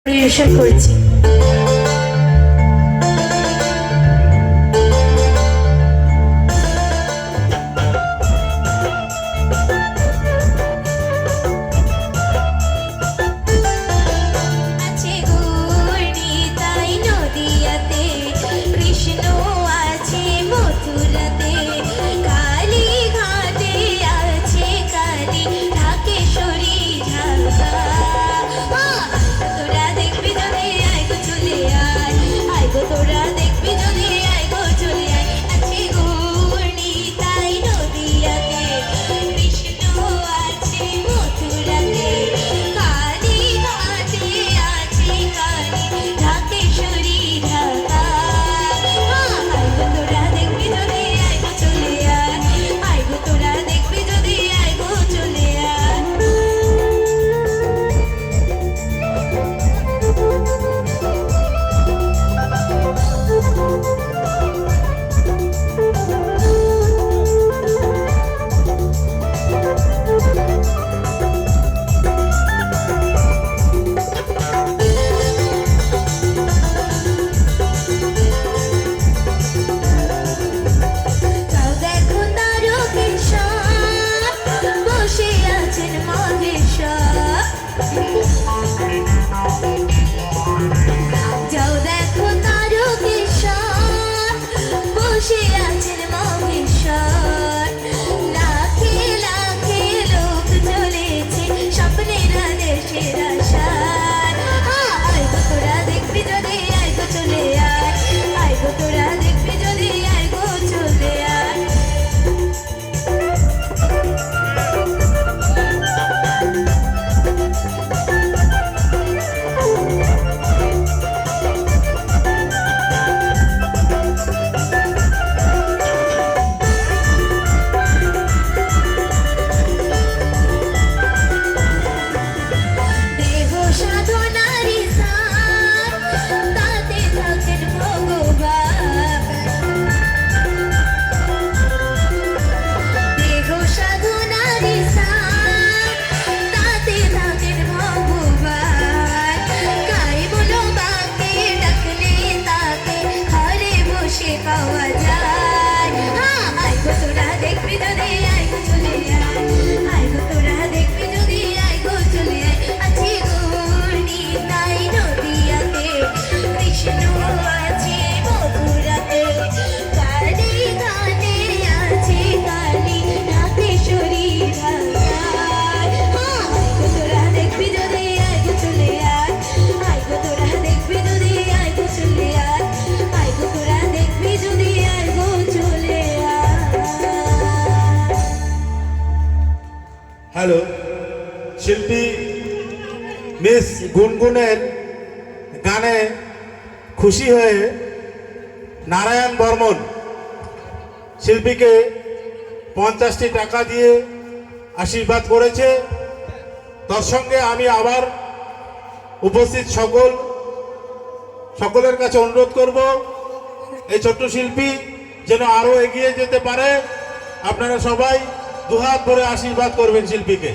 পরিবেশন করেছি। হ্যালো, শিল্পী মিস গুনগুনের গানে খুশি হয়ে নারায়ণ বর্মন শিল্পীকে 50টি টাকা দিয়ে আশীর্বাদ করেছে। তার সঙ্গে আমি আবার উপস্থিত সকলের কাছে অনুরোধ করব, এই ছোট্ট শিল্পী যেন আরো এগিয়ে যেতে পারে। আপনারা সবাই দুহাত ভরে আশীর্বাদ করবেন শিল্পীকে।